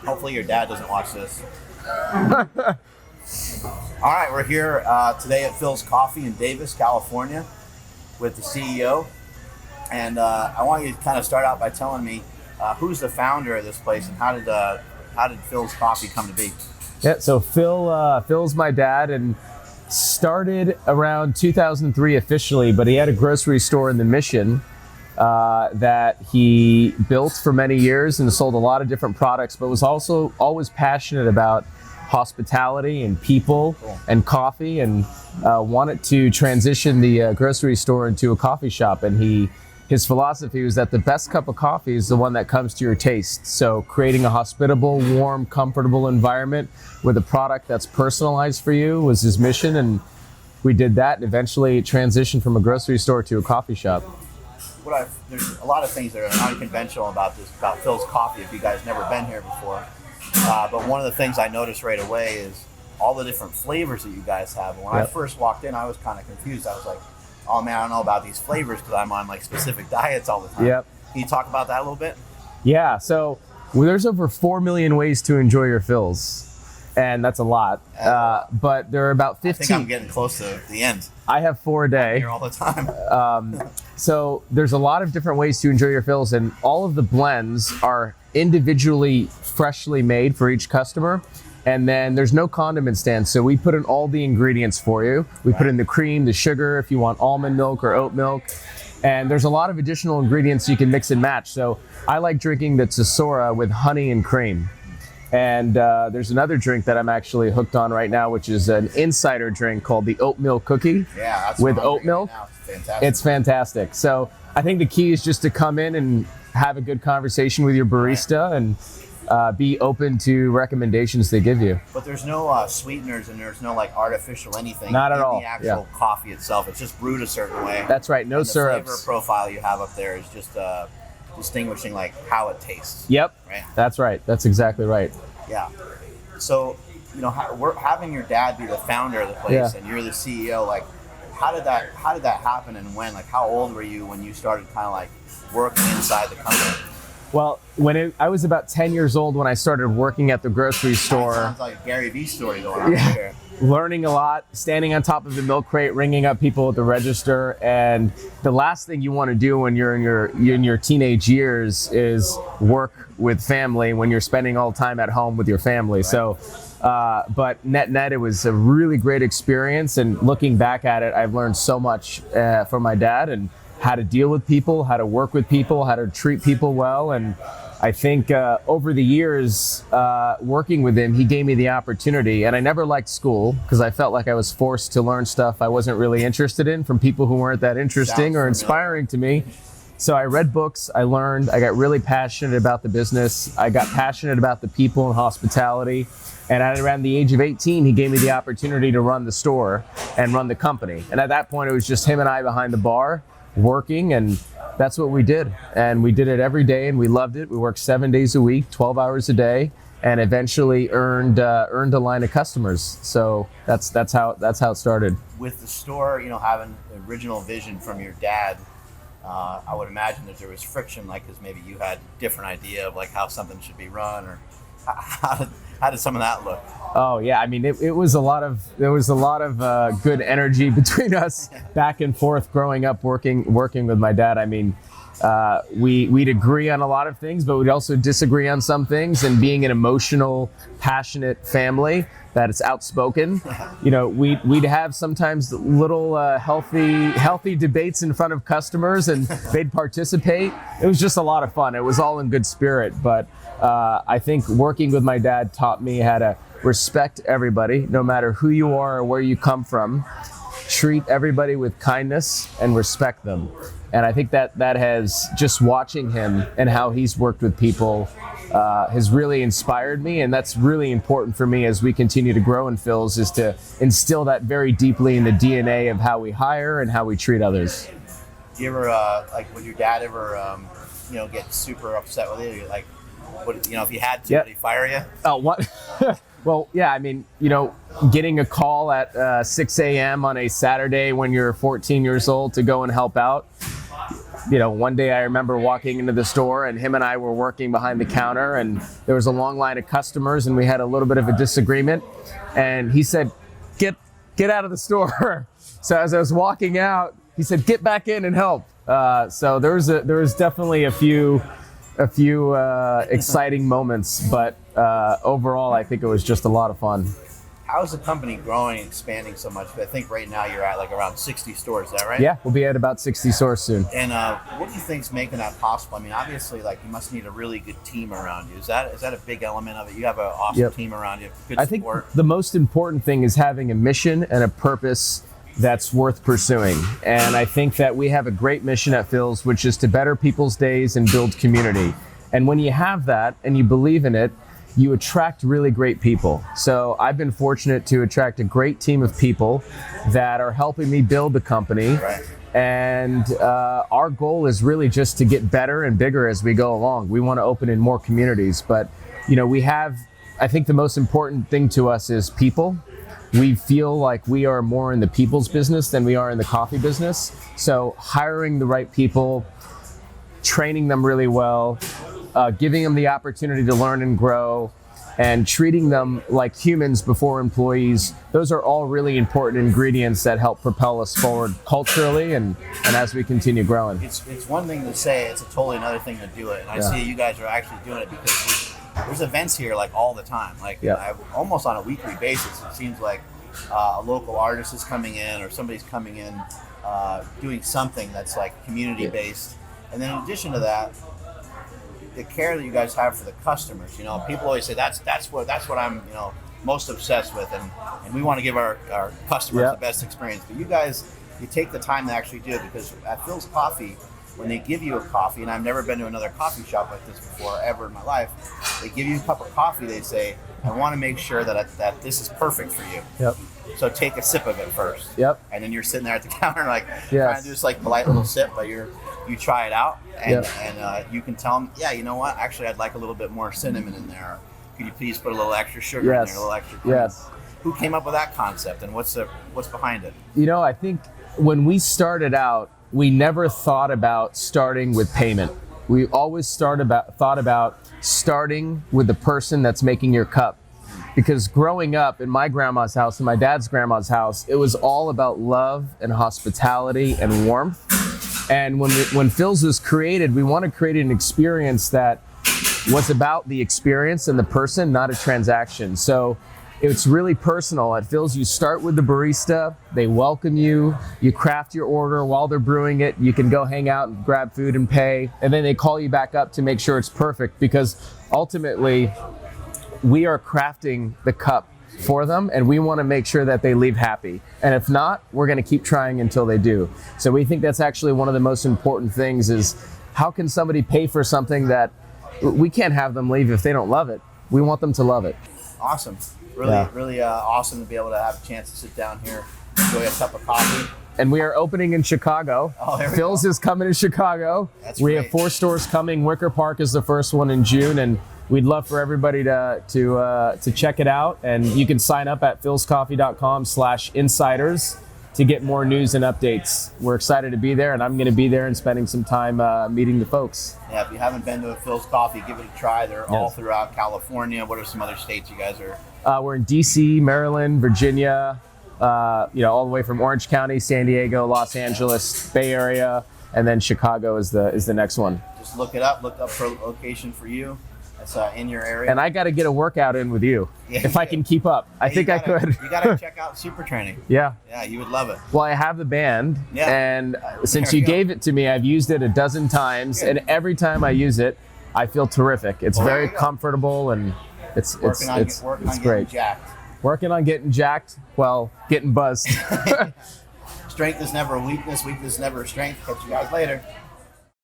Hopefully your dad doesn't watch this. All right, we're here today at Philz Coffee in Davis, California, with the CEO. And I want you to kind of start out by telling me who's the founder of this place and how did Philz Coffee come to be? Yeah, so Phil's my dad and started around 2003 officially, but he had a grocery store in the Mission that he built for many years and sold a lot of different products, but was also always passionate about hospitality and people and coffee, and wanted to transition the grocery store into a coffee shop. And his philosophy was that the best cup of coffee is the one that comes to your taste. So creating a hospitable, warm, comfortable environment with a product that's personalized for you was his mission, and we did that and eventually transitioned from a grocery store to a coffee shop. There's a lot of things that are unconventional about Philz Coffee if you guys never been here before. But one of the things I noticed right away is all the different flavors that you guys have. When I first walked in, I was kind of confused. I was like, oh man, I don't know about these flavors because I'm on like specific diets all the time. Can you talk about that a little bit? Yeah, so there's over 4 million ways to enjoy your Philz. And that's a lot, but there are about 15. I think I'm getting close to the end. I have 4 a day. I'm here all the time. So there's a lot of different ways to enjoy your Philz, and all of the blends are individually freshly made for each customer. And then there's no condiment stand, so we put in all the ingredients for you. We put in the cream, the sugar, if you want almond milk or oat milk. And there's a lot of additional ingredients you can mix and match. So I like drinking the Tesora with honey and cream. And there's another drink that I'm actually hooked on right now, which is an insider drink called the oatmeal cookie with oat milk. It's fantastic. So I think the key is just to come in and have a good conversation with your barista and be open to recommendations they give you. But there's no sweeteners and there's no like artificial anything. Not at all. The actual coffee itself, it's just brewed a certain way. That's right. No syrups. The flavor profile you have up there is just distinguishing like how it tastes. Yep. Right. That's right. That's exactly right. Yeah. So, we're having your dad be the founder of the place and you're the CEO. Like, how did that happen and when? Like, how old were you when you started kind of like working inside the company? Well, I was about 10 years old when I started working at the grocery store. That sounds like a Gary Vee story going on here. Learning a lot, standing on top of the milk crate, ringing up people at the register, and the last thing you want to do when you're in your teenage years is work with family when you're spending all the time at home with your family. Right. So, but net, it was a really great experience, and looking back at it, I've learned so much from my dad and how to deal with people, how to work with people, how to treat people well. And I think over the years working with him, he gave me the opportunity, and I never liked school because I felt like I was forced to learn stuff I wasn't really interested in from people who weren't that interesting or inspiring to me. So I read books, I learned, I got really passionate about the business, I got passionate about the people and hospitality, and at around the age of 18, he gave me the opportunity to run the store and run the company. And at that point, it was just him and I behind the bar working, and that's what we did. And we did it every day, and we loved it. We worked 7 days a week, 12 hours a day, and eventually earned a line of customers. So that's how it started. With the store, having the original vision from your dad, I would imagine that there was friction, like, because maybe you had a different idea of like how something should be run, or how did some of that look? Oh yeah, I mean there was a lot of good energy between us back and forth growing up working with my dad. I mean, we'd agree on a lot of things, but we'd also disagree on some things. And being an emotional, passionate family that is outspoken, we'd have sometimes little healthy debates in front of customers, and they'd participate. It was just a lot of fun. It was all in good spirit, but I think working with my dad taught me how to respect everybody, no matter who you are or where you come from. Treat everybody with kindness and respect them. And I think that has, just watching him and how he's worked with people has really inspired me. And that's really important for me as we continue to grow in Philz, is to instill that very deeply in the DNA of how we hire and how we treat others. Do you ever, would your dad ever, get super upset with you? Like, if you had to, would he fire you? Oh, what? Well, yeah, I mean, getting a call at 6 a.m. on a Saturday when you're 14 years old to go and help out, one day I remember walking into the store and him and I were working behind the counter and there was a long line of customers and we had a little bit of a disagreement. And he said, get out of the store. So as I was walking out, he said, get back in and help. So there was definitely a few exciting moments, but overall, I think it was just a lot of fun. How is the company growing and expanding so much? I think right now you're at like around 60 stores, is that right? Yeah, we'll be at about 60 stores soon. And what do you think is making that possible? I mean, obviously, like you must need a really good team around you. Is that a big element of it? You have an awesome team around you, good support. I think the most important thing is having a mission and a purpose that's worth pursuing. And I think that we have a great mission at Philz, which is to better people's days and build community. And when you have that and you believe in it, you attract really great people. So I've been fortunate to attract a great team of people that are helping me build the company. Right. And our goal is really just to get better and bigger as we go along. We want to open in more communities, but I think the most important thing to us is people. We feel like we are more in the people's business than we are in the coffee business. So hiring the right people, training them really well, giving them the opportunity to learn and grow, and treating them like humans before employees. Those are all really important ingredients that help propel us forward culturally and as we continue growing. It's one thing to say, it's a totally another thing to do it. And I see you guys are actually doing it because there's events here like all the time, almost on a weekly basis. It seems like a local artist is coming in or somebody's coming in doing something that's like community based. And then in addition to that, the care that you guys have for the customers. People always say that's what I'm most obsessed with, and we want to give our customers the best experience. But you guys, you take the time to actually do it, because at Philz Coffee, when they give you a coffee, and I've never been to another coffee shop like this before ever in my life, they give you a cup of coffee, they say, I want to make sure that this is perfect for you. Yep. So take a sip of it first. Yep. And then you're sitting there at the counter trying to do this like polite little sip, but you try it out and you can tell them, you know what, actually I'd like a little bit more cinnamon in there. Could you please put a little extra sugar in there, a little extra cream? Yes. Who came up with that concept and what's behind it? I think when we started out, we never thought about starting with payment. We always thought about starting with the person that's making your cup. Because growing up in my grandma's house and my dad's grandma's house, it was all about love and hospitality and warmth. And when Philz was created, we wanted to create an experience that was about the experience and the person, not a transaction. So it's really personal. At Philz, you start with the barista, they welcome you, you craft your order while they're brewing it, you can go hang out and grab food and pay, and then they call you back up to make sure it's perfect, because ultimately we are crafting the cup for them and we want to make sure that they leave happy. And if not, we're going to keep trying until they do. So we think that's actually one of the most important things, is how can somebody pay for something that we can't have them leave if they don't love it. We want them to love it. Awesome. Really awesome to be able to have a chance to sit down here, enjoy a cup of coffee. And we are opening in Chicago. Philz is coming to Chicago. We have 4 stores coming. Wicker Park is the first one in June, and we'd love for everybody to check it out. And you can sign up at philzcoffee.com/insiders to get more news and updates. We're excited to be there, and I'm going to be there and spending some time meeting the folks. Yeah, if you haven't been to a Philz Coffee, give it a try. They're all throughout California. What are some other states you guys are? We're in DC, Maryland, Virginia, all the way from Orange County, San Diego, Los Angeles, Bay Area, and then Chicago is the next one. Just look it up. Look up for a location for you. That's in your area. And I got to get a workout in with you if I can keep up. I think I could. You got to check out Super Training. Yeah, you would love it. Well, I have the band, and since you gave it to me, I've used it a dozen times, and every time I use it, I feel terrific. It's very comfortable, and it's great. Jacked. Working on getting jacked, getting buzzed. Strength is never a weakness. Weakness is never a strength. Catch you guys later.